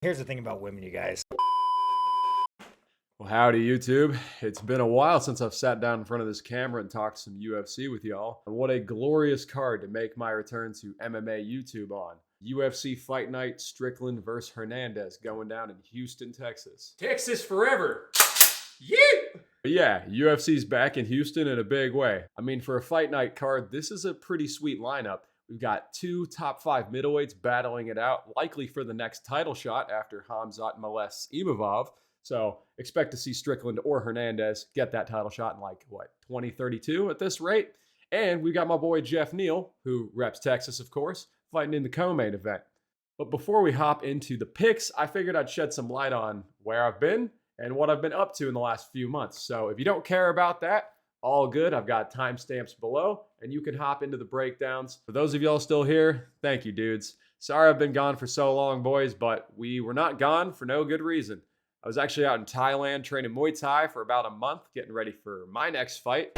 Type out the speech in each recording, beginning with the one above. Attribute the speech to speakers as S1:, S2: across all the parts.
S1: Here's the thing about women, you guys.
S2: Well, howdy YouTube. It's been a while since I've sat down in front of this camera and talked some UFC with y'all. And what a glorious card to make my return to MMA YouTube on. UFC Fight Night, Strickland versus Hernandez going down in Houston, Texas. Texas forever! Yeah! But yeah, UFC's back in Houston in a big way. I mean, for a Fight Night card, this is a pretty sweet lineup. We've got two top 5 middleweights battling it out, likely for the next title shot after Khamzat molests Imavov. So expect to see Strickland or Hernandez get that title shot in like, 2032 at this rate. And we got my boy Jeff Neal, who reps Texas, of course, fighting in the co-main event. But before we hop into the picks, I figured I'd shed some light on where I've been and what I've been up to in the last few months. So if you don't care about that, all good. I've got timestamps below, and you can hop into the breakdowns. For those of y'all still here, thank you, dudes. Sorry I've been gone for so long, boys, but we were not gone for no good reason. I was actually out in Thailand training Muay Thai for about a month, getting ready for my next fight.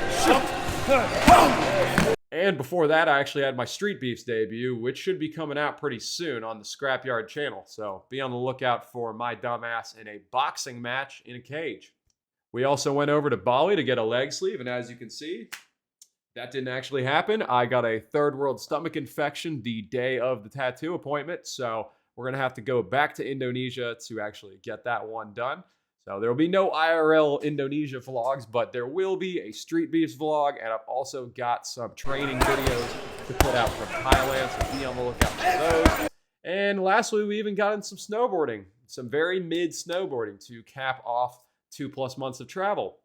S2: And before that, I actually had my Street Beefs debut, which should be coming out pretty soon on the Scrapyard channel. So be on the lookout for my dumbass in a boxing match in a cage. We also went over to Bali to get a leg sleeve, and as you can see, that didn't actually happen. I got a third world stomach infection the day of the tattoo appointment, so we're going to have to go back to Indonesia to actually get that one done. So there will be no IRL Indonesia vlogs, but there will be a Street Beefs vlog, and I've also got some training videos to put out from Thailand, so be on the lookout for those. And lastly, we even got in some snowboarding, some very mid snowboarding to cap off 2+ months of travel.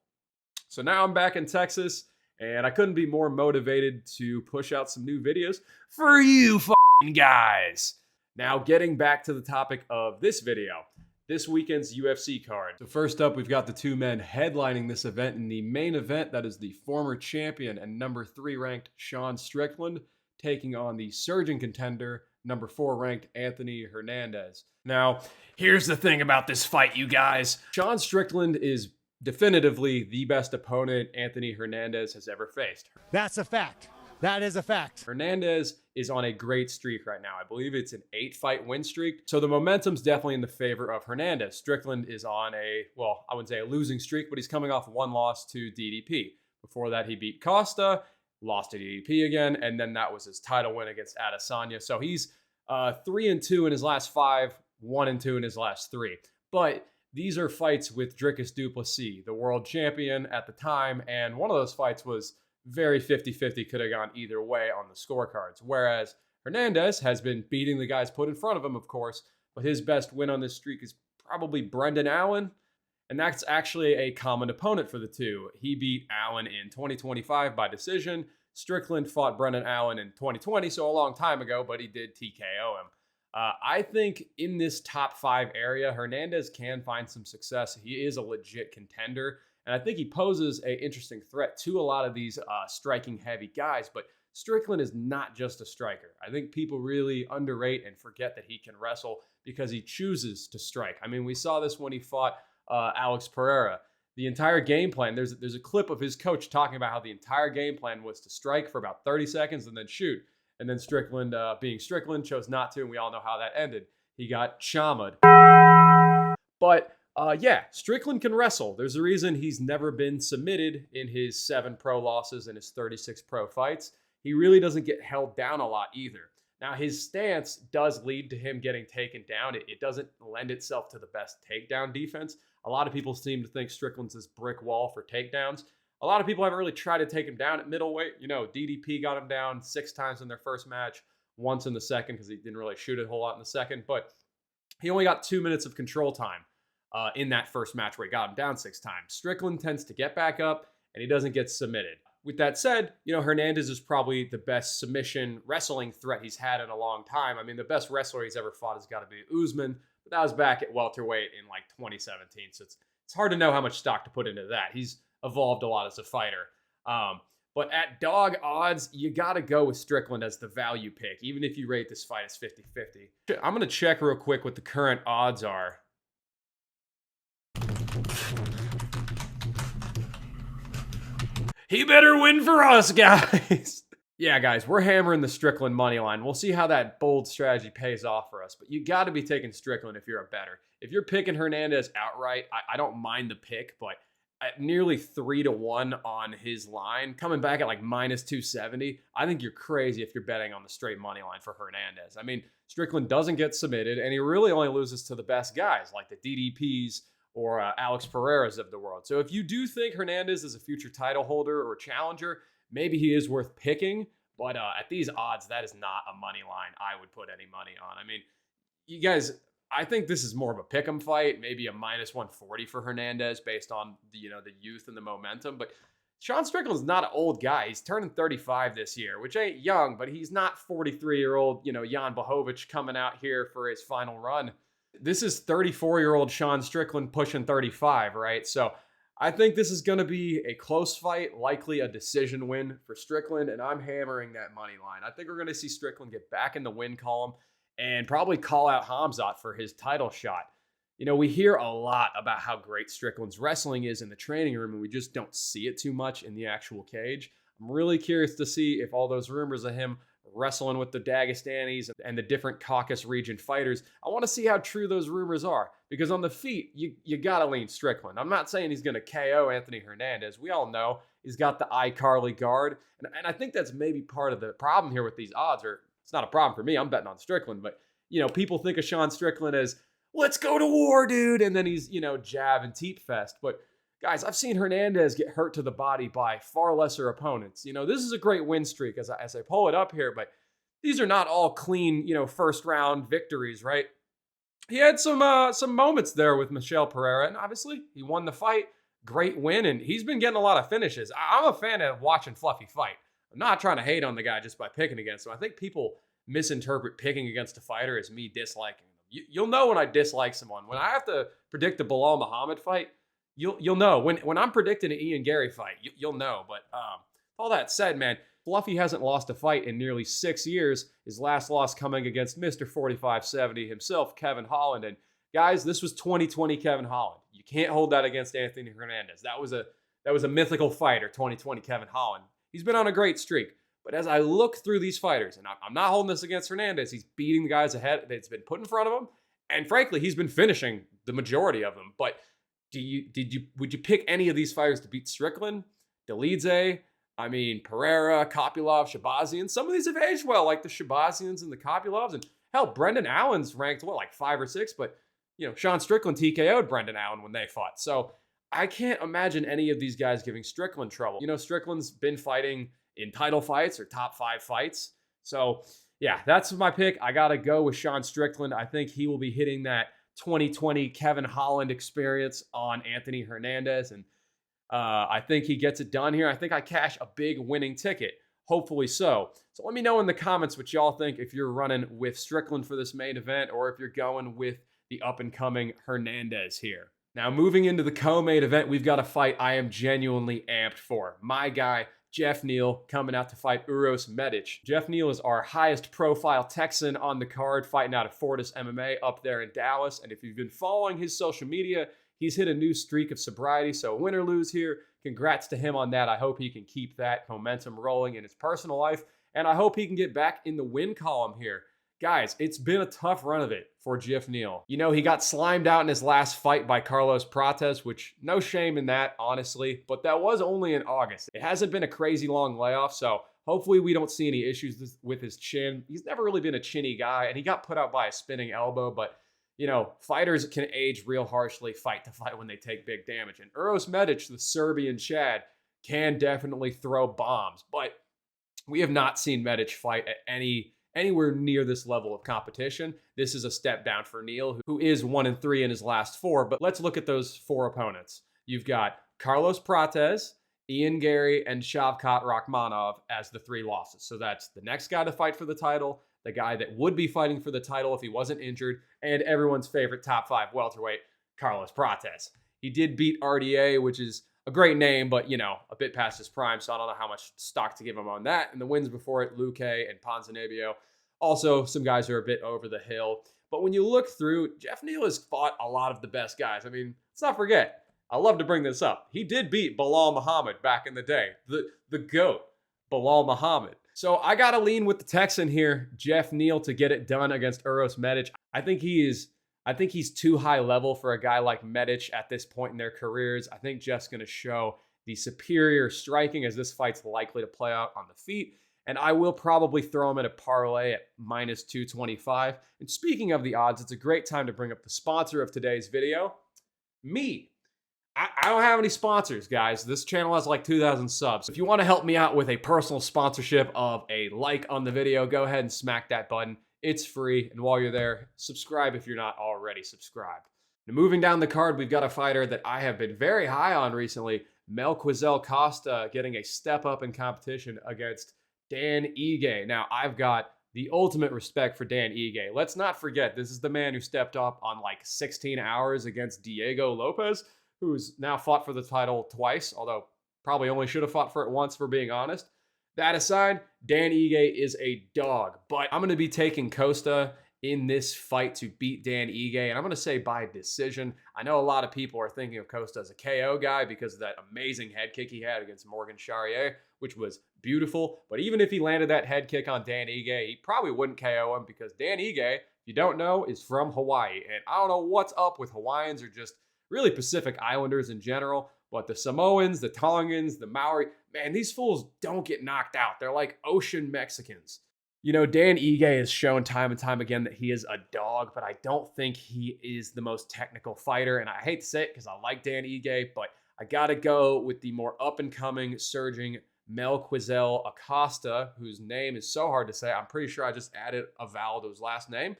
S2: So now I'm back in Texas, and I couldn't be more motivated to push out some new videos for you f***ing guys. Now, getting back to the topic of this video, this weekend's UFC card. So first up, we've got the two men headlining this event in the main event. That is the former champion and number 3 ranked Sean Strickland taking on the surging contender, number 4 ranked Anthony Hernandez. Now, here's the thing about this fight, you guys. Sean Strickland is definitively the best opponent Anthony Hernandez has ever faced.
S3: That's a fact. That is a fact.
S2: Hernandez is on a great streak right now. I believe it's an 8-fight win streak. So the momentum's definitely in the favor of Hernandez. Strickland is on a, well, I wouldn't say a losing streak, but he's coming off one loss to DDP. Before that, he beat Costa, lost to DDP again, and then that was his title win against Adesanya. So he's 3-2 in his last 5, 1-2 in his last 3. But these are fights with Dricus du Plessis, the world champion at the time, and one of those fights was very 50-50, could have gone either way on the scorecards. Whereas Hernandez has been beating the guys put in front of him, of course, but his best win on this streak is probably Brendan Allen, and that's actually a common opponent for the two. He beat Allen in 2025 by decision. Strickland fought Brendan Allen in 2020, so a long time ago, but he did TKO him. I think in this top 5 area, Hernandez can find some success. He is a legit contender, and I think he poses an interesting threat to a lot of these striking heavy guys, but Strickland is not just a striker. I think people really underrate and forget that he can wrestle because he chooses to strike. I mean, we saw this when he fought Alex Pereira. The entire game plan, there's a clip of his coach talking about how the entire game plan was to strike for about 30 seconds and then shoot. And then Strickland, being Strickland, chose not to, and we all know how that ended. He got chamaed. But yeah, Strickland can wrestle. There's a reason he's never been submitted in his 7 pro losses and his 36 pro fights. He really doesn't get held down a lot either. Now, his stance does lead to him getting taken down. It doesn't lend itself to the best takedown defense. A lot of people seem to think Strickland's this brick wall for takedowns. A lot of people haven't really tried to take him down at middleweight. You know, DDP got him down 6 times in their first match, once in the second because he didn't really shoot a whole lot in the second. But he only got 2 minutes of control time in that first match where he got him down 6 times. Strickland tends to get back up, and he doesn't get submitted. With that said, you know, Hernandez is probably the best submission wrestling threat he's had in a long time. I mean, the best wrestler he's ever fought has got to be Usman, but that was back at welterweight in like 2017. So it's hard to know how much stock to put into that. He's evolved a lot as a fighter. But at dog odds, you got to go with Strickland as the value pick, even if you rate this fight as 50-50. I'm going to check real quick what the current odds are. He better win for us, guys. Yeah, guys, we're hammering the Strickland money line. We'll see how that bold strategy pays off for us. But you got to be taking Strickland if you're a bettor. If you're picking Hernandez outright, I don't mind the pick, but at nearly 3-1 on his line, coming back at like minus 270, I think you're crazy if you're betting on the straight money line for Hernandez. I mean, Strickland doesn't get submitted, and he really only loses to the best guys like the DDPs or Alex Pereiras of the world. So if you do think Hernandez is a future title holder or challenger, maybe he is worth picking, but at these odds, that is not a money line I would put any money on. I mean, you guys, I think this is more of a pick'em fight, maybe a minus 140 for Hernandez based on the youth and the momentum. But Sean Strickland's not an old guy. He's turning 35 this year, which ain't young, but he's not 43-year-old, Jan Blachowicz coming out here for his final run. This is 34-year-old Sean Strickland pushing 35, right? So I think this is going to be a close fight, likely a decision win for Strickland, and I'm hammering that money line. I think we're going to see Strickland get back in the win column and probably call out Khamzat for his title shot. We hear a lot about how great Strickland's wrestling is in the training room, and we just don't see it too much in the actual cage. I'm really curious to see if all those rumors of him wrestling with the Dagestanis and the different Caucasus region fighters, I want to see how true those rumors are. Because on the feet, you got to lean Strickland. I'm not saying he's going to KO Anthony Hernandez. We all know he's got the iCarly guard. And I think that's maybe part of the problem here with these odds. Or it's not a problem for me. I'm betting on Strickland. But, people think of Sean Strickland as, let's go to war, dude. And then he's, jab and TEEP fest. But guys, I've seen Hernandez get hurt to the body by far lesser opponents. This is a great win streak as I pull it up here, but these are not all clean, first round victories, right? He had some moments there with Michel Pereira, and obviously he won the fight. Great win, and he's been getting a lot of finishes. I'm a fan of watching Fluffy fight. I'm not trying to hate on the guy just by picking against him. I think people misinterpret picking against a fighter as me disliking them. You'll know when I dislike someone. When I have to predict the Bilal Muhammad fight, You'll know when I'm predicting an Ian Gary fight. You'll know. But all that said, man, Fluffy hasn't lost a fight in nearly 6 years. His last loss coming against Mr. 4570 himself, Kevin Holland. And guys, this was 2020 Kevin Holland. You can't hold that against Anthony Hernandez. That was a mythical fighter, 2020 Kevin Holland. He's been on a great streak. But as I look through these fighters, and I'm not holding this against Hernandez, he's beating the guys ahead that's been put in front of him. And frankly, he's been finishing the majority of them. But would you pick any of these fighters to beat Strickland? Delija, Pereira, Kopylov, Shabazian. Some of these have aged well, like the Shabazians and the Kopylovs. And hell, Brendan Allen's ranked, like 5 or 6? But, Sean Strickland TKO'd Brendan Allen when they fought. So I can't imagine any of these guys giving Strickland trouble. Strickland's been fighting in title fights or top 5 fights. So, yeah, that's my pick. I got to go with Sean Strickland. I think he will be hitting that 2020 Kevin Holland experience on Anthony Hernandez. And I think he gets it done here. I think I cash a big winning ticket. Hopefully so. So let me know in the comments what y'all think if you're running with Strickland for this main event or if you're going with the up-and-coming Hernandez here. Now, moving into the co-main event, we've got a fight I am genuinely amped for. My guy, Jeff Neal, coming out to fight Uros Medic. Jeff Neal is our highest profile Texan on the card, fighting out of Fortis MMA up there in Dallas. And if you've been following his social media, he's hit a new streak of sobriety. So win or lose here, congrats to him on that. I hope he can keep that momentum rolling in his personal life. And I hope he can get back in the win column here. Guys, it's been a tough run of it for Jeff Neal. He got slimed out in his last fight by Carlos Prates, which no shame in that, honestly, but that was only in August. It hasn't been a crazy long layoff, so hopefully we don't see any issues with his chin. He's never really been a chinny guy, and he got put out by a spinning elbow, but, fighters can age real harshly fight to fight when they take big damage. And Uros Medic, the Serbian Chad, can definitely throw bombs, but we have not seen Medic fight at anywhere near this level of competition. This is a step down for Neal, who is 1-3 in his last 4. But let's look at those 4 opponents. You've got Carlos Prates, Ian Gary, and Shavkat Rakhmonov as the 3 losses. So that's the next guy to fight for the title, the guy that would be fighting for the title if he wasn't injured, and everyone's favorite top 5 welterweight, Carlos Prates. He did beat RDA, which is a great name, but, a bit past his prime, so I don't know how much stock to give him on that. And the wins before it, Luque and Ponzinibbio. Also, some guys are a bit over the hill. But when you look through, Jeff Neal has fought a lot of the best guys. Let's not forget, I love to bring this up. He did beat Bilal Muhammad back in the day. The GOAT, Bilal Muhammad. So I got to lean with the Texan here, Jeff Neal, to get it done against Uros Medic. I think he's too high level for a guy like Medic at this point in their careers. I think Jeff's going to show the superior striking as this fight's likely to play out on the feet. And I will probably throw him in a parlay at minus 225. And speaking of the odds, it's a great time to bring up the sponsor of today's video, me. I don't have any sponsors, guys. This channel has like 2,000 subs. If you want to help me out with a personal sponsorship of a like on the video, go ahead and smack that button. It's free. And while you're there, subscribe if you're not already subscribed. Now, moving down the card, we've got a fighter that I have been very high on recently, Costa, getting a step up in competition against Dan Ige. Now, I've got the ultimate respect for Dan Ige. Let's not forget, this is the man who stepped up on like 16 hours against Diego Lopez, who's now fought for the title twice, although probably only should have fought for it once, for being honest. That aside, Dan Ige is a dog, but I'm going to be taking Costa in this fight to beat Dan Ige, and I'm going to say by decision. I know a lot of people are thinking of Costa as a KO guy because of that amazing head kick he had against Morgan Charrier, which was beautiful, but even if he landed that head kick on Dan Ige, he probably wouldn't KO him because Dan Ige, if you don't know, is from Hawaii, and I don't know what's up with Hawaiians or just really Pacific Islanders in general, but the Samoans, the Tongans, the Maori, man, these fools don't get knocked out. They're like ocean Mexicans. You know, Dan Ige has shown time and time again that he is a dog, but I don't think he is the most technical fighter. And I hate to say it because I like Dan Ige, but I got to go with the more up-and-coming, surging Acosta, whose name is so hard to say. I'm pretty sure I just added a vowel to his last name.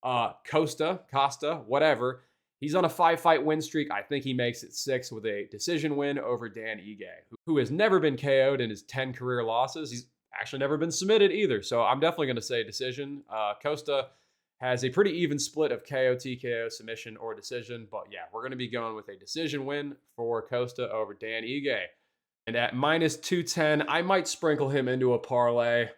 S2: Costa, whatever. He's on a 5-fight win streak. I think he makes it 6 with a decision win over Dan Ige, who has never been KO'd in his 10 career losses. He's actually never been submitted either. So I'm definitely going to say decision. Costa has a pretty even split of KO, TKO, submission, or decision. But yeah, we're going to be going with a decision win for Costa over Dan Ige. And at minus 210, I might sprinkle him into a parlay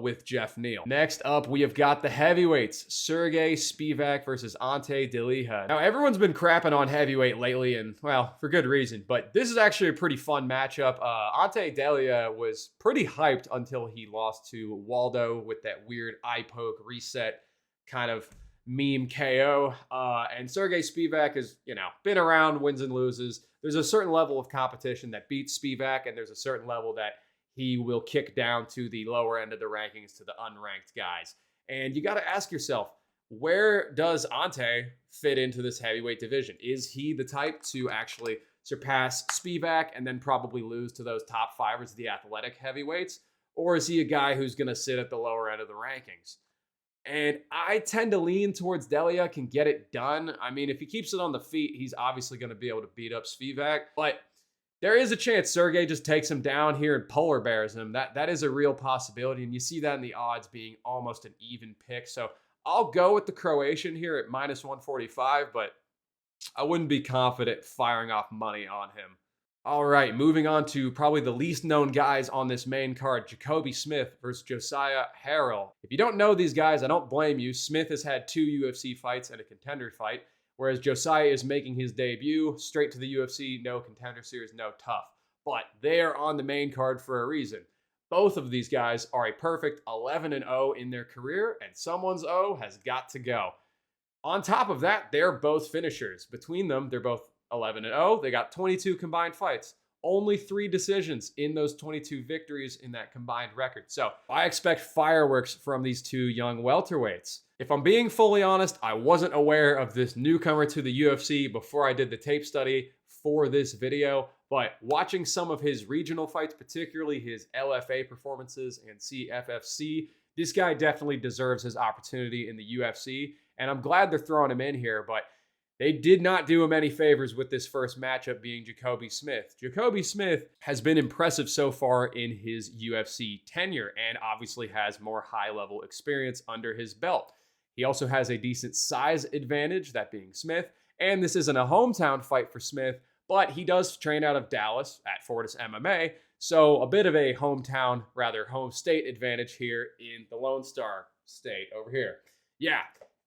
S2: with Jeff Neal. Next up, we have got the heavyweights, Sergey Spivac versus Ante Delija. Now, everyone's been crapping on heavyweight lately, and well, for good reason, but this is actually a pretty fun matchup. Ante Delija was pretty hyped until he lost to Waldo with that weird eye poke reset kind of meme KO. And Sergey Spivac has, been around, wins and loses. There's a certain level of competition that beats Spivac, and there's a certain level that he will kick down to the lower end of the rankings to the unranked guys. And you got to ask yourself, where does Ante fit into this heavyweight division? Is he the type to actually surpass Spivac and then probably lose to those top fivers, the athletic heavyweights? Or is he a guy who's going to sit at the lower end of the rankings? And I tend to lean towards Delija can get it done. I mean, if he keeps it on the feet, he's obviously going to be able to beat up Spivac. But there is a chance Sergey just takes him down here and polar bears him. That is a real possibility, and you see that in the odds being almost an even pick. So I'll go with the Croatian here at minus 145, but I wouldn't be confident firing off money on him. All right, moving on to probably the least known guys on this main card, Jacoby Smith versus Josiah Harrell. If you don't know these guys, I don't blame you. Smith has had 2 UFC fights and a contender fight, whereas Josiah is making his debut straight to the UFC, no contender series, no tough. But they are on the main card for a reason. Both of these guys are a perfect 11-0 in their career, and someone's O has got to go. On top of that, they're both finishers. Between them, they're both 11-0. They got 22 combined fights. Only 3 decisions in those 22 victories in that combined record. So I expect fireworks from these 2 young welterweights. If I'm being fully honest, I wasn't aware of this newcomer to the UFC before I did the tape study for this video, but watching some of his regional fights, particularly his LFA performances and CFFC, this guy definitely deserves his opportunity in the UFC, and I'm glad they're throwing him in here, but they did not do him any favors with this first matchup being Jacoby Smith. Jacoby Smith has been impressive so far in his UFC tenure and obviously has more high-level experience under his belt. He also has a decent size advantage, that being Smith, and this isn't a hometown fight for Smith, but he does train out of Dallas at Fortis MMA, so a bit of a home state advantage here in the Lone Star State over here. Yeah,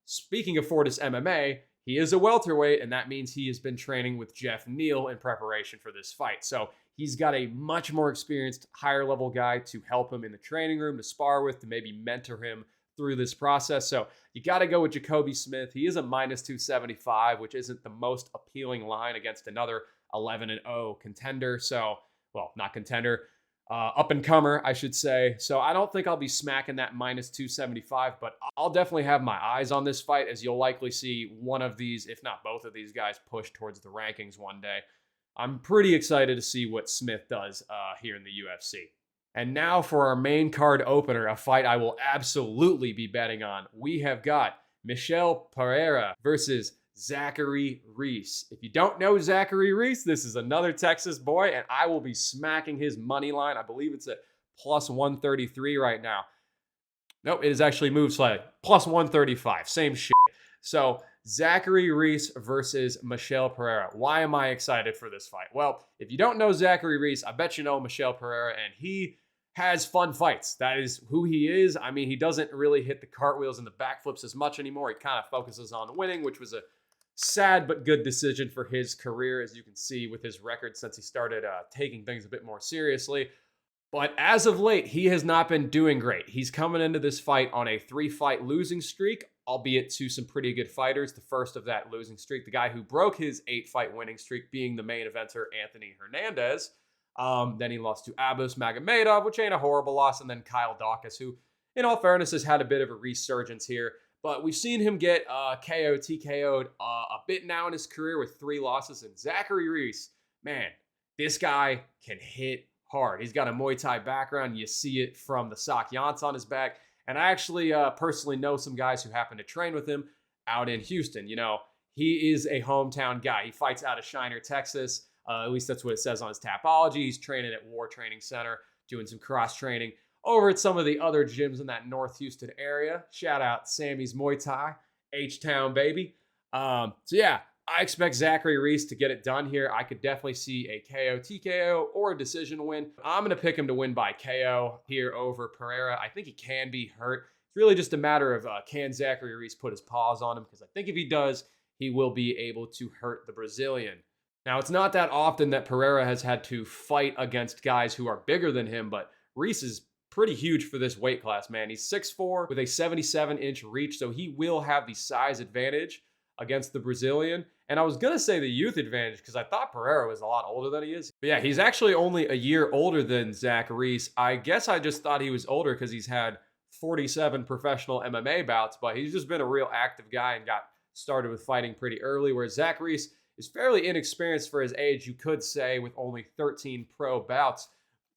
S2: speaking of Fortis MMA, he is a welterweight, and that means he has been training with Jeff Neal in preparation for this fight. So he's got a much more experienced, higher level guy to help him in the training room, to spar with, to maybe mentor him through this process. So you got to go with Jacoby Smith. He is a minus 275, which isn't the most appealing line against another 11-0 contender. So, well, not contender, up and comer, I should say. So I don't think I'll be smacking that minus 275, but I'll definitely have my eyes on this fight, as you'll likely see one of these, if not both of these guys, push towards the rankings one day. I'm pretty excited to see what Smith does here in the UFC. And now for our main card opener, a fight I will absolutely be betting on. We have got Michel Pereira versus Zachary Reese. If you don't know Zachary Reese, this is another Texas boy, and I will be smacking his money line. I believe it's at plus 133 right now. Nope, it has actually moved slightly. Plus 135, same shit. So Zachary Reese versus Michel Pereira. Why am I excited for this fight? Well, if you don't know Zachary Reese, I bet you know Michel Pereira, and he has fun fights. That is who he is. I mean, he doesn't really hit the cartwheels and the backflips as much anymore. He kind of focuses on winning, which was a sad but good decision for his career, as you can see with his record since he started taking things a bit more seriously. But as of late, he has not been doing great. He's coming into this fight on a 3-fight losing streak, albeit to some pretty good fighters. The first of that losing streak, the guy who broke his 8-fight winning streak, being the main eventer, Anthony Hernandez. Then he lost to Abus Magomedov, which ain't a horrible loss, and then Kyle Dawkins, who, in all fairness, has had a bit of a resurgence here. But we've seen him get KO, TKO'd a bit now in his career with 3 losses. And Zachary Reese, man, this guy can hit hard. He's got a Muay Thai background. You see it from the sock yants on his back. And I actually personally know some guys who happen to train with him out in Houston. You know, he is a hometown guy. He fights out of Shiner, Texas. At least that's what it says on his Tapology. He's training at War Training Center, doing some cross training over at some of the other gyms in that North Houston area. Shout out Sammy's Muay Thai, H-Town, baby. So yeah, I expect Zachary Reese to get it done here. I could definitely see a KO, TKO, or a decision win. I'm going to pick him to win by KO here over Pereira. I think he can be hurt. It's really just a matter of can Zachary Reese put his paws on him, because I think if he does, he will be able to hurt the Brazilian. Now, it's not that often that Pereira has had to fight against guys who are bigger than him, but Reese is pretty huge for this weight class, man. He's 6'4" with a 77-inch reach, so he will have the size advantage against the Brazilian. And I was going to say the youth advantage because I thought Pereira was a lot older than he is. But yeah, he's actually only a year older than Zach Reese. I guess I just thought he was older because he's had 47 professional MMA bouts, but he's just been a real active guy and got started with fighting pretty early, whereas Zach Reese is fairly inexperienced for his age, you could say, with only 13 pro bouts.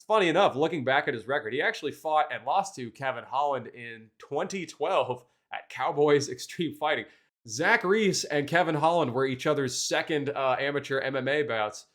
S2: Funny enough, looking back at his record, he actually fought and lost to Kevin Holland in 2012 at Cowboys Extreme Fighting. Zach Reese and Kevin Holland were each other's second amateur MMA bouts.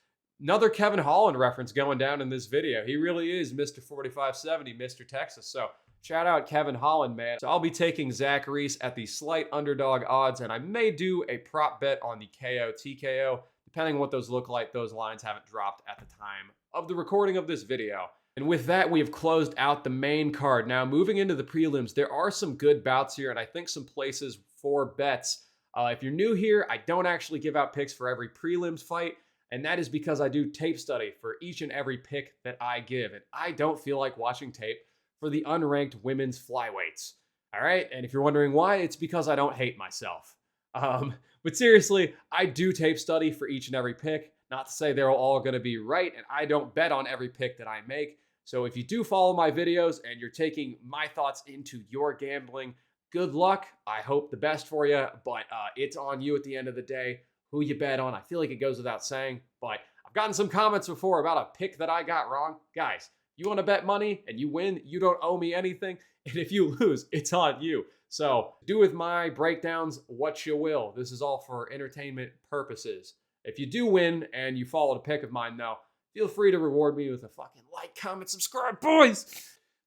S2: Another Kevin Holland reference going down in this video. He really is Mr. 4570, Mr. Texas. So shout out Kevin Holland, man. So I'll be taking Zach Reese at the slight underdog odds, and I may do a prop bet on the KO, TKO, depending on what those look like. Those lines haven't dropped at the time of the recording of this video. And with that, we have closed out the main card. Now, moving into the prelims, there are some good bouts here, and I think some places for bets. If you're new here, I don't actually give out picks for every prelims fight, and that is because I do tape study for each and every pick that I give, and I don't feel like watching tape for the unranked women's flyweights. All right, and if you're wondering why, it's because I don't hate myself. But seriously, I do tape study for each and every pick. Not to say they're all going to be right, and I don't bet on every pick that I make. So if you do follow my videos and you're taking my thoughts into your gambling, good luck. I hope the best for you, but it's on you at the end of the day who you bet on. I feel like it goes without saying, but I've gotten some comments before about a pick that I got wrong. Guys, you want to bet money and you win, you don't owe me anything. And if you lose, it's on you. So do with my breakdowns what you will. This is all for entertainment purposes. If you do win and you followed a pick of mine, though, feel free to reward me with a fucking like, comment, subscribe, boys.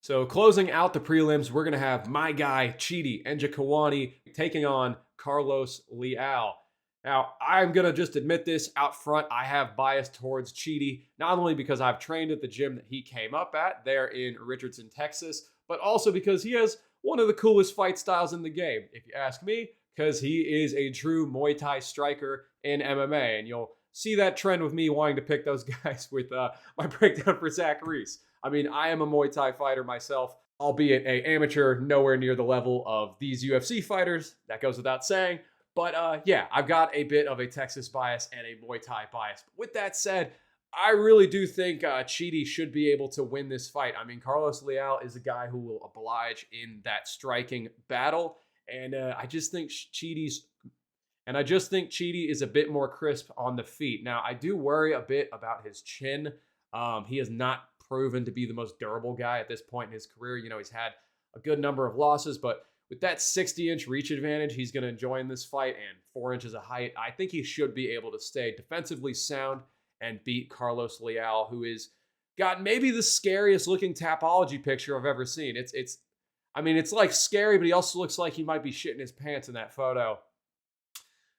S2: So closing out the prelims, we're going to have my guy, Chidi Njokuani, taking on Carlos Leal. Now, I'm going to just admit this out front. I have bias towards Chidi, not only because I've trained at the gym that he came up at there in Richardson, Texas, but also because he has one of the coolest fight styles in the game, if you ask me, because he is a true Muay Thai striker in MMA. And you'll see that trend with me wanting to pick those guys with my breakdown for Zach Reese. I mean, I am a Muay Thai fighter myself, albeit an amateur, nowhere near the level of these UFC fighters. That goes without saying. But yeah, I've got a bit of a Texas bias and a Muay Thai bias. But with that said, I really do think Chidi should be able to win this fight. I mean, Carlos Leal is a guy who will oblige in that striking battle. And I just think Chidi is a bit more crisp on the feet. Now, I do worry a bit about his chin. He has not proven to be the most durable guy at this point in his career. You know, he's had a good number of losses, but with that 60-inch reach advantage he's going to enjoy in this fight and 4 inches of height, I think he should be able to stay defensively sound and beat Carlos Leal, who is got maybe the scariest looking Tapology picture I've ever seen. I mean, it's like scary, but he also looks like he might be shitting his pants in that photo.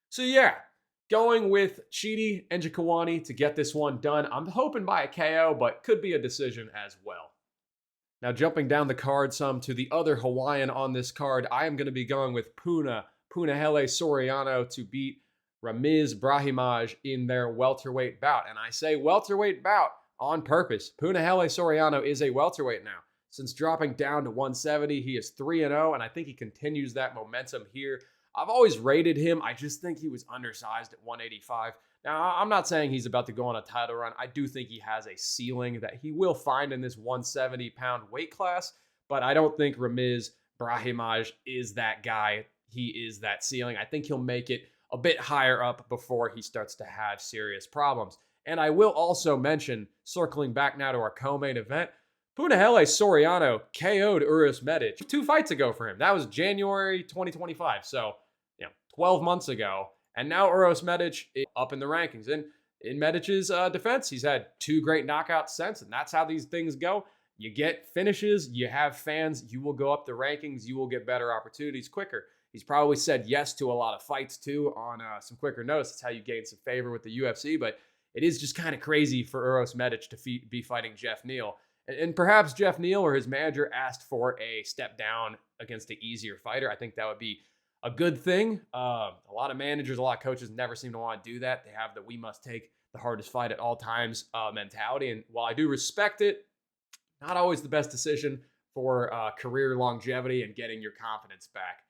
S2: So yeah, going with Chidi and Njokuani to get this one done. I'm hoping by a KO, but could be a decision as well. Now, jumping down the card some to the other Hawaiian on this card, I am going to be going with Punahele Soriano to beat Ramiz Brahimaj in their welterweight bout. And I say welterweight bout on purpose. Punahele Soriano is a welterweight now. Since dropping down to 170, he is 3-0, and I think he continues that momentum here. I've always rated him. I just think he was undersized at 185. Now, I'm not saying he's about to go on a title run. I do think he has a ceiling that he will find in this 170-pound weight class, but I don't think Ramiz Brahimaj is that guy. He is that ceiling. I think he'll make it a bit higher up before he starts to have serious problems. And I will also mention, circling back now to our co-main event, Punahele Soriano KO'd Uros Medic 2 fights ago for him. That was January 2025, so 12 months ago. And now Uros Medic is up in the rankings. And in Medic's defense, he's had 2 great knockouts since, and that's how these things go. You get finishes, you have fans, you will go up the rankings, you will get better opportunities quicker. He's probably said yes to a lot of fights too on some quicker notice. That's how you gain some favor with the UFC, but it is just kind of crazy for Uros Medic to be fighting Jeff Neal. And perhaps Jeff Neal or his manager asked for a step down against an easier fighter. I think that would be a good thing. A lot of managers, a lot of coaches never seem to want to do that. They have the we must take the hardest fight at all times mentality. And while I do respect it, not always the best decision for career longevity and getting your confidence back,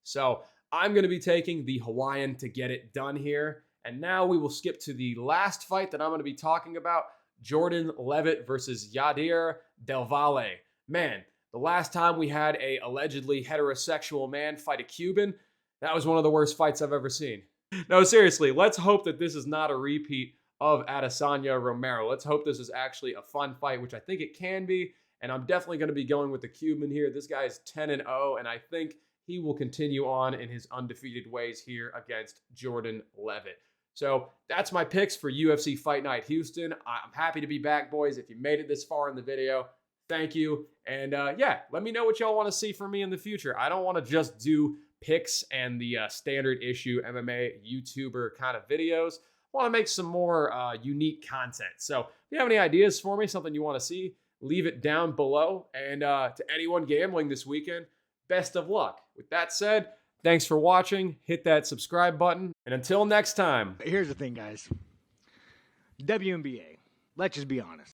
S2: So I'm going to be taking the Hawaiian to get it done here. And now we will skip to the last fight that I'm going to be talking about, Jordan Levitt versus Yadir Del Valle. Man, the last time we had a allegedly heterosexual man fight a Cuban, that was one of the worst fights I've ever seen. No, seriously, let's hope that this is not a repeat of Adesanya Romero. Let's hope this is actually a fun fight, which I think it can be. And I'm definitely going to be going with the Cuban here. This guy is 10-0, and I think he will continue on in his undefeated ways here against Jordan Levitt. So that's my picks for UFC Fight Night Houston. I'm happy to be back, boys. If you made it this far in the video, thank you. And yeah, let me know what y'all want to see from me in the future. I don't want to just do picks and the standard issue MMA YouTuber kind of videos. I want to make some more unique content. So if you have any ideas for me, something you want to see, leave it down below. And to anyone gambling this weekend, best of luck. With that said, thanks for watching. Hit that subscribe button. And until next time.
S3: Here's the thing, guys. WNBA, let's just be honest.